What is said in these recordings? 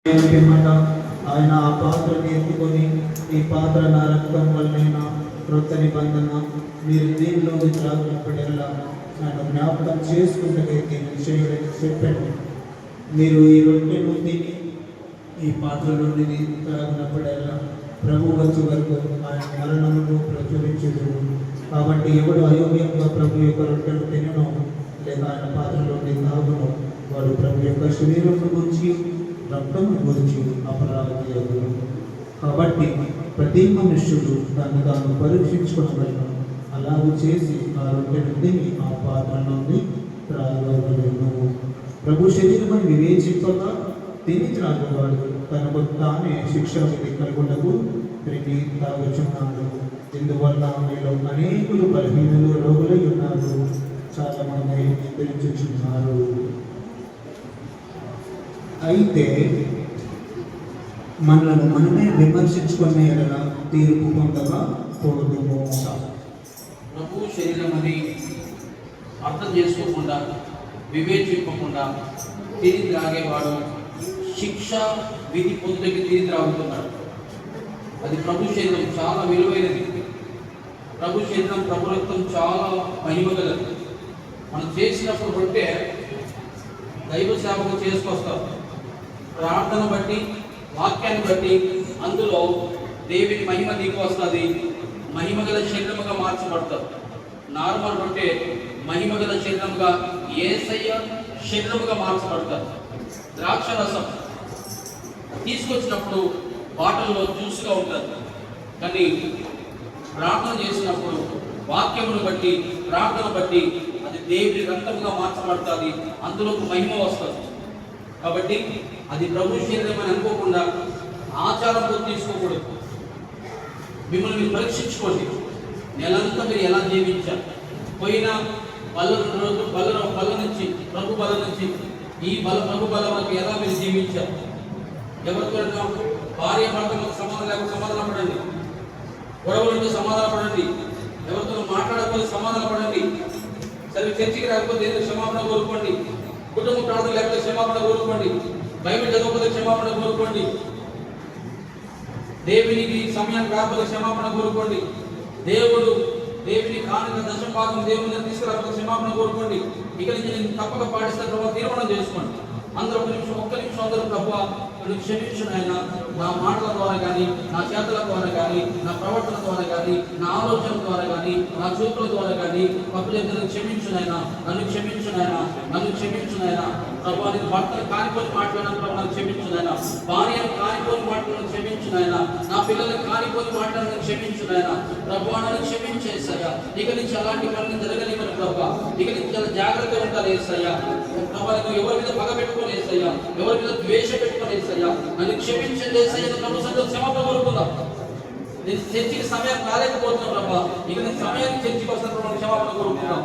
పిమ్మట ఆయన ఆ పాత్రను ఎత్తుకొని, ఈ పాత్ర నా రక్తం వలన క్రొత్త నిబంధన, మీరు దీనిలోకి త్రాగినప్పుడల్లా నన్ను జ్ఞాపకం చేసుకుంటే చేయడానికి చెప్పండి. మీరు ఈ రొట్టె నుండి ఈ పాత్ర నుండి త్రాగినప్పుడల్లా ప్రభు వచ్చే వరకు ఆయన మరణమును ప్రచురించుదురు. కాబట్టి ఎవడు అయోగ్యంగా ప్రభు యొక్క రొట్టెను తినను లేక ఆయన పాత్రలోని తాగును, వాడు ప్రభు యొక్క శరీరం గురించి రక్తం గురించి అపరాధి అగును. కాబట్టి ప్రతి మనుష్యుడు తను తాను పరీక్షించుకోవలను, అలాగూ చేసి ఆ రొట్టె నుండి ఆ పాత్ర నుండి త్రాగవలెను. ప్రభు శరీరమని వివేచింపగా తిని త్రాగవాడు తనకు తానే శిక్ష కలుగుటకు తిరిగి తాగుచున్నాడు. ఇందువల్ల మీలో అనేకులు బలహీనులు రోగులై ఉన్నారు, చాలా మంది నిద్రించుచున్నారు. అయితే మనలను మనమే విమర్శించుకునే ఎడల తీర్పు పొందగా పోదుము. ప్రభు శరీరం అని అర్థం చేసుకోకుండా, వివేచింపకుండా తిరిగి త్రాగేవాడు శిక్ష విధి పొందుటకి తిరిగి త్రాగుతున్నాడు. అది ప్రభు శరీరం చాలా విలువైనది. ప్రభు శరీరం, ప్రభు రక్తం చాలా మహిమగలది. మనం చేసినప్పుడు బట్టే దైవ సేవకు చేసుకొస్తాం. ప్రార్థన బట్టి, వాక్యాన్ని బట్టి అందులో దేవుని మహిమ దిగి వస్తుంది. మహిమగల శరీరముగా మార్చబడతారు. నార్మల్ బట్టే మహిమగల శరీరముగా, యేసయ్య శరీరముగా మార్చబడతారు. ద్రాక్ష రసం తీసుకొచ్చినప్పుడు బాటల్లో జ్యూస్గా ఉంటుంది, కానీ ప్రార్థన చేసినప్పుడు వాక్యమును బట్టి, ప్రార్థన బట్టి అది దేవుని రక్తముగా మార్చబడుతుంది. అందులోకి మహిమ వస్తుంది. కాబట్టి అది ప్రభు శరీరం అని అనుకోకుండా ఆచారంతో తీసుకోకూడదు. మిమ్మల్ని మీరు పరీక్షించుకోండి. నెలంతా మీరు ఎలా జీవించారు? పోయిన బల నుంచి, ప్రభు బల నుంచి ఈ ప్రభు బల వరకు ఎలా మీరు జీవించారు? ఎవరితో భార్య భర్తలకు సమాధానం లేకపోతే సమాధానం పడండి. గొడవల నుంచి సమాధానం పడండి. ఎవరితో మాట్లాడకపోతే సమాధానం పడండి. సరే చర్చికి రాకపోతే క్షమాపణ కోరుకోండి. కుటుంబ ప్రార్థన లేకపోతే క్షమాపణ కోరుకోండి. బైబిల్ చదవకపోతే క్షమాపణ కోరుకోండి. దేవునికి సమయానికి రాకపోతే క్షమాపణ కోరుకోండి. దేవుని కానుక దశభాగం దేవుని తీసుకురాకపోతే క్షమాపణ కోరుకోండి. ఇక నుంచి నేను తప్పక పాటిస్తే ప్రభావ తీర్మానం చేసుకోండి. అందరూ ఒక్క నిమిషం అందరూ ప్రభావ నన్ను క్షమించు నాయన, నా మాటల ద్వారా కానీ, నా చేతల ద్వారా కానీ, నా ప్రవర్తన ద్వారా కానీ, నా ఆలోచన ద్వారా కానీ, నా చూపుల ద్వారా కానీ తప్పులు క్షమించు నాయన, నన్ను క్షమించు నాయన, నన్ను క్షమించు నాయన. ప్రభావ నేను భర్తను కానిపోయి మాట్లాడిన ప్రభావ నన్ను క్షమించు నాయన, భార్యను కానిపోయి మాట్లాడిన క్షమించు నాయన, నా పిల్లలను కానిపోయి మాట్లాడిన క్షమించు నాయన. ప్రభావ నన్ను క్షమించేసయ్యా. ఇక నుంచి అలాంటి పనులు జరగనివ్వను ప్రభావ. ఇక నుంచి చాలా జాగ్రత్తగా ఉంటారు ఏసయ్యా. ప్రభావ ఎవరి మీద పగ పెట్టుకొని వేసయ్యా, ఎవరి మీద ద్వేష పెట్టుకొని వేసయ్యా, నన్ను క్షమించండి వేసయ్యా. ప్రభు సంఘం క్షమాపణ కోరుకుందాం. నేను చర్చికి సమయం రాలేకపోతున్నా ప్రభా, ఇక నేను సమయానికి చర్చికి వస్తాను, క్షమాపణ కోరుకుందాం.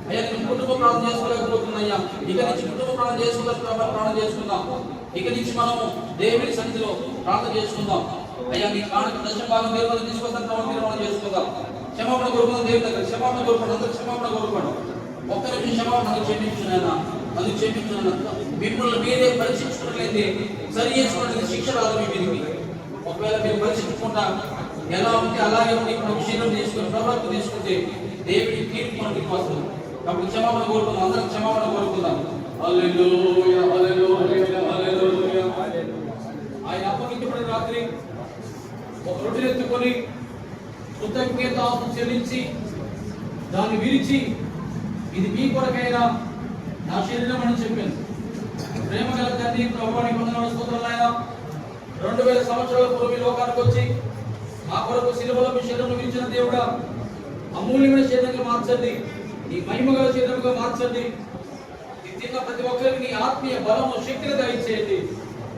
అయ్యా నేను కుటుంబ ప్రార్థన చేసుకోలేకపోతున్నాయ్యా, ఇక నుంచి కుటుంబ ప్రార్థన చేసుకుందాం, ప్రార్థన చేసుకుందాం. ఇక నుంచి మనము దేవుని సన్నిధిలో ప్రార్థన చేసుకుందాం. అయ్యా నీ కానుక దశభాగం దేవుని తీసుకొస్తాను, తీర్మానం చేసుకుందాం. క్షమాపణ కోరుకుందాం. దేవుని దగ్గర క్షమాపణ కోరుకోండి. అందరూ క్షమాపణ కోరుకోండి. ఒక్క నిమిషం క్షమాపణ క్షమించునైనా, అది క్షమించునైనా. మిమ్మల్ని మీరే పరీక్షించుకున్నట్లయితే సరి చేసుకోవడానికి శిక్ష రాదు మీ మీదకి. ఒకవేళ మీరు పరీక్షించుకుంటా ఎలా ఉంటే అలాగే ఉండి ప్రభు శరీరం తీసుకుని ప్రవర్తన తీసుకుంటే దేవుని తీర్పు మనకి వస్తుంది. కాబట్టి క్షమాపణ కోరుకుందాం. అందరం క్షమాపణ కోరుకుందాం. హల్లెలూయా, హల్లెలూయా, హల్లెలూయా. ఆయన అప్పగించబడిన రాత్రి ఒక రొట్టెను ఎత్తుకొని కృతజ్ఞత చెల్లించి దాన్ని విరిచి, ఇది మీ కొరకైనా నా శరీరం అని చెప్పాను. ప్రేమ గల తండ్రి, ప్రభువానికి వందనాలు, స్తోత్రాలు నాయన. 2000 సంవత్సరాల పూర్వం ఈ లోకానికి వచ్చి ఆ కొరకు శిలువలో మీ శరీరం విరిచిన దేవుడా, అమూల్యమైన శరీరంగా మార్చండి, నీ మహిమగల శరీరంగా మార్చండి. ఈ తిన్న ప్రతి ఒక్కరికి నీ ఆత్మీయ బలము, శక్తిని దయచేయండి.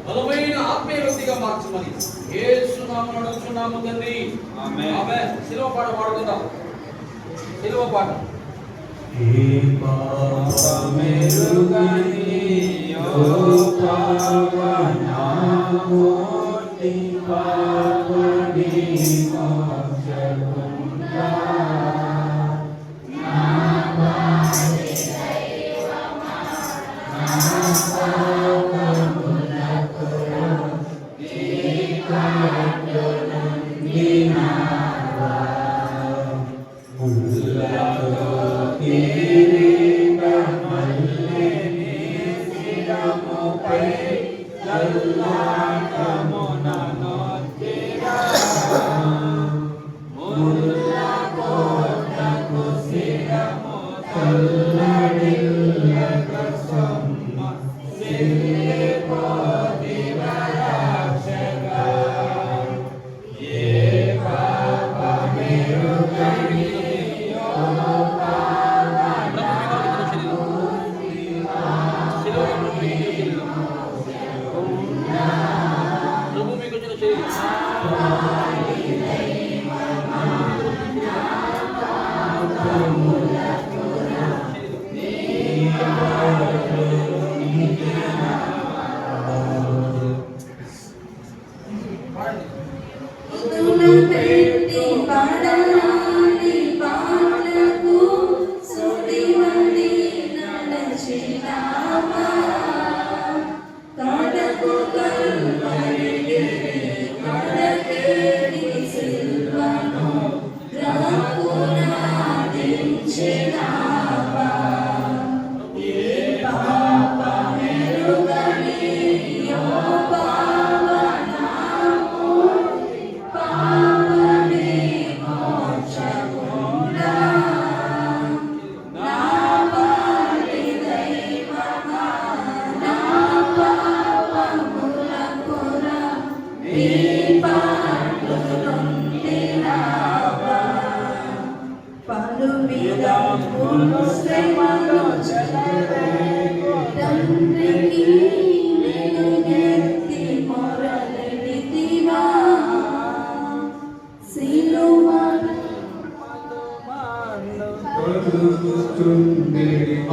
బలమైన ఆత్మీయ వ్యక్తిగా మార్చమని యేసు నామమున అడుగుచున్నాము తండ్రి, ఆమేన్. శిలువ పాట పాడుకుందాం. శిలువ పాట.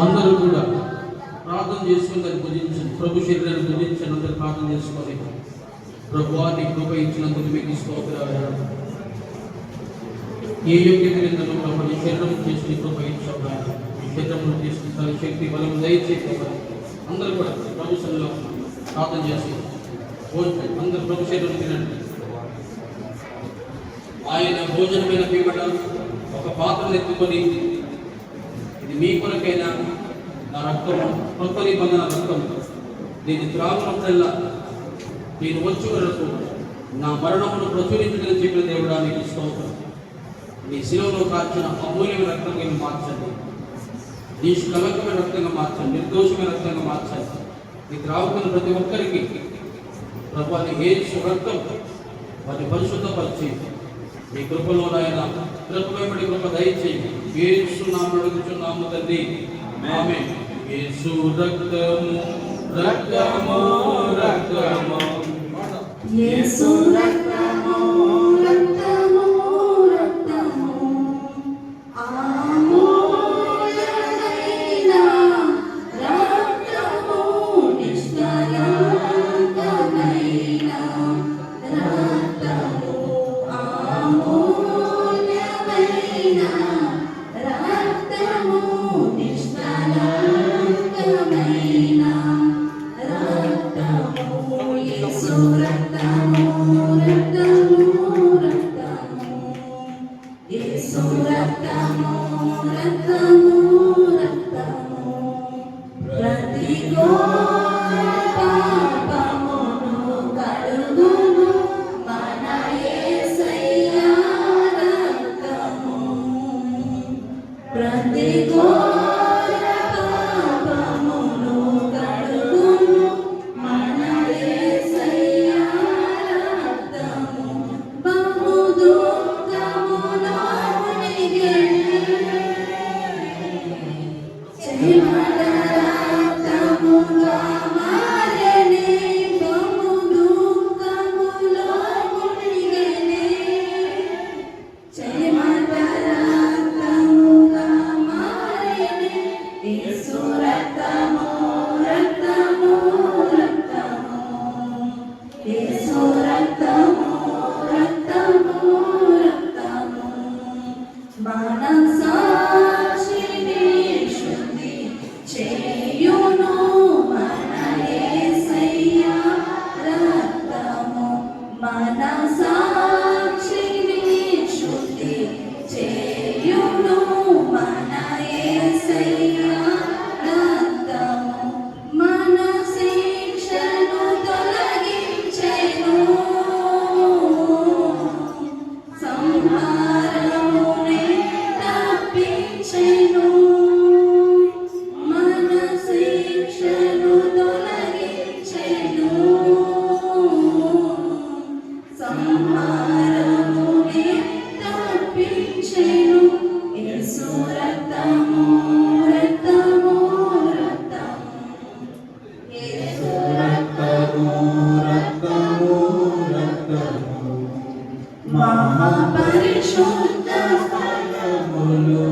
అందరూ కూడా ప్రార్థన చేసుకుని దాన్ని భుజించండి. ప్రభు శరీరాన్ని భుజించండి. అందరూ ప్రార్థన చేసుకొని ప్రభువా నీ కృప ఇచ్చినందుకు మీకు స్తోత్రాలు. ఏ యోగ్యత లేదో ప్రభు నీ శరీరం చేసి కృప ఇచ్చావు నాయన. ఈ శరీరంలో తీసుకుంటారు శక్తి బలం దయచేసి అందరూ కూడా ప్రభు సన్నిధిలో ప్రార్థన చేసి భోజనం అందరూ ప్రభు శరీరం తినండి. ఆయన భోజనమైన పీమట ఒక పాత్రను ఎత్తుకొని ఇది మీ కొరకైనా నా రక్తము కొత్త నిబంధన రక్తం దీన్ని త్రాగునప్పుడల్లా నేను వచ్చే వరకు నా మరణమును ప్రచురించదని చెప్పిన దేవుడా నీకు స్తోత్రం. నీ శిలువలో కాల్చిన అమూల్యమైన రక్తంగా మీరు మార్చండి. నిష్కలంకమైన రక్తంగా మార్చండి. నిర్దోషమైన రక్తంగా మార్చండి. నీ త్రాగుతున్న ప్రతి ఒక్కరికి ప్రభు నీ యేసు రక్తం వారిని పరిశుద్ధపరిచి మీ కృపలో ఆయన కృపమేపటి కృప దయచేయండి. యేసు నామమున అడుగుచున్నాము తండ్రి, ఆమేన్. యేసు రక్తము రక్తము రక్తము యేసు రక్తము రక్తము రక్తము అమూల్యమైన రక్తము నిష్కలంకమైన రక్తము అమూల్యమైన రక్తము నిష్కలంకమైన రక్తము యేసు రక్తము రక్తము రక్తము యేసు రక్తము రక్తము రక్తము ప్రతి ఘోర పాపమును కడుగును మన యేసయ్య రక్తము ప్రతి ఘోర పాపమును కడుగును మన యేసయ్య రక్తము బహు దుఃఖములో మునిగెను చెమట రక్తముగా మారెనే బహు దుఃఖములో మునిగెనే చెమట రక్తముగా మారెనే యేసు రక్తము రక్తము రక్తము యేసు రక్తము రక్తము రక్తము మనసాక్షిని శుద్ధి చేయును మన యేసయ్య రక్తము మన రక్తము మహాపరిశుద్ధ స్థలములో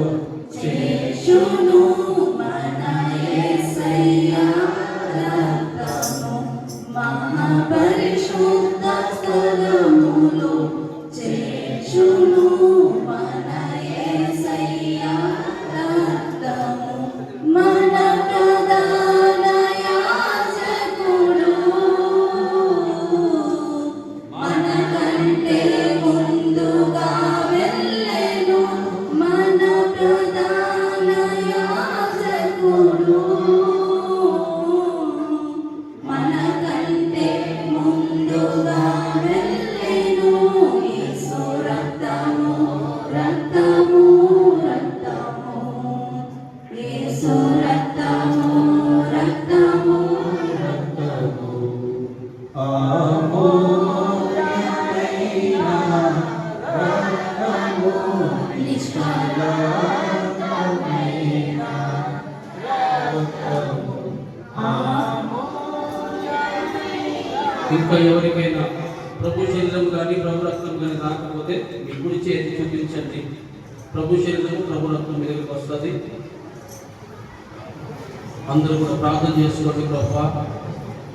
చేయును మన యేసయ్య రక్తము. మహాపరిశుద్ధ స్థలములో చేయును మన యేసయ్య రక్తము. మన ప్రధాన యాజకుడు మనకంటే ముందుగా వెళ్ళెను. మన ప్రధాన యాజకుడు మనకంటే ముందుగా వెళ్ళెను. యేసు రక్తము రక్తము రక్తము. యేసు రక్తము రక్తము రక్తము అమూల్యమైన రక్తము నిష్కలంకమైన రక్తము ఇంకా ఎవరికైనా ప్రభు శరీరం కానీ ప్రభు రక్తం కానీ రాకపోతే మీ కుడి చేతి చూపించండి. ప్రభు శరీరము ప్రభు రక్తం మీ దగ్గరికి వస్తుంది. అందరూ కూడా ప్రార్థన చేసుకోండి. ప్రభు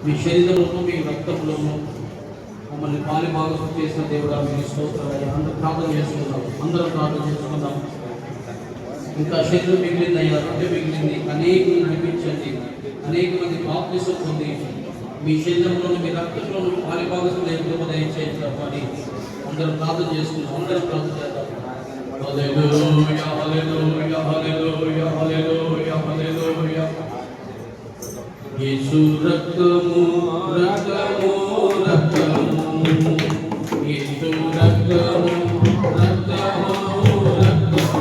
మీ శరీరంలోనూ మీ రక్తంలోనూ మమ్మల్ని పాలి భాగం చేసిన దేవుడా మీకు స్తోత్రాలు. అందరూ ప్రార్థన చేసుకుందాం. అందరం ప్రార్థన చేసుకుందాం. ఇంకా శరీరం మిగిలింది అయ్యా, రొట్టె మిగిలింది. అనేకులు నడిపించండి. అనేక మంది బాప్తిసం పొంది మీ శరీరంలోను మీ రక్తంలోను పాలిభాగం దయచేయండి ప్రభు అని అందరం ప్రార్థన చేసుకుందాం. అందరం ప్రార్థన చేద్దాం. హల్లెలూయా హల్లెలూయా హల్లెలూయా హల్లెలూయా హల్లెలూయా. యేసు రక్తము రక్తము రక్తము. యేసు రక్తము రక్తము రక్తము.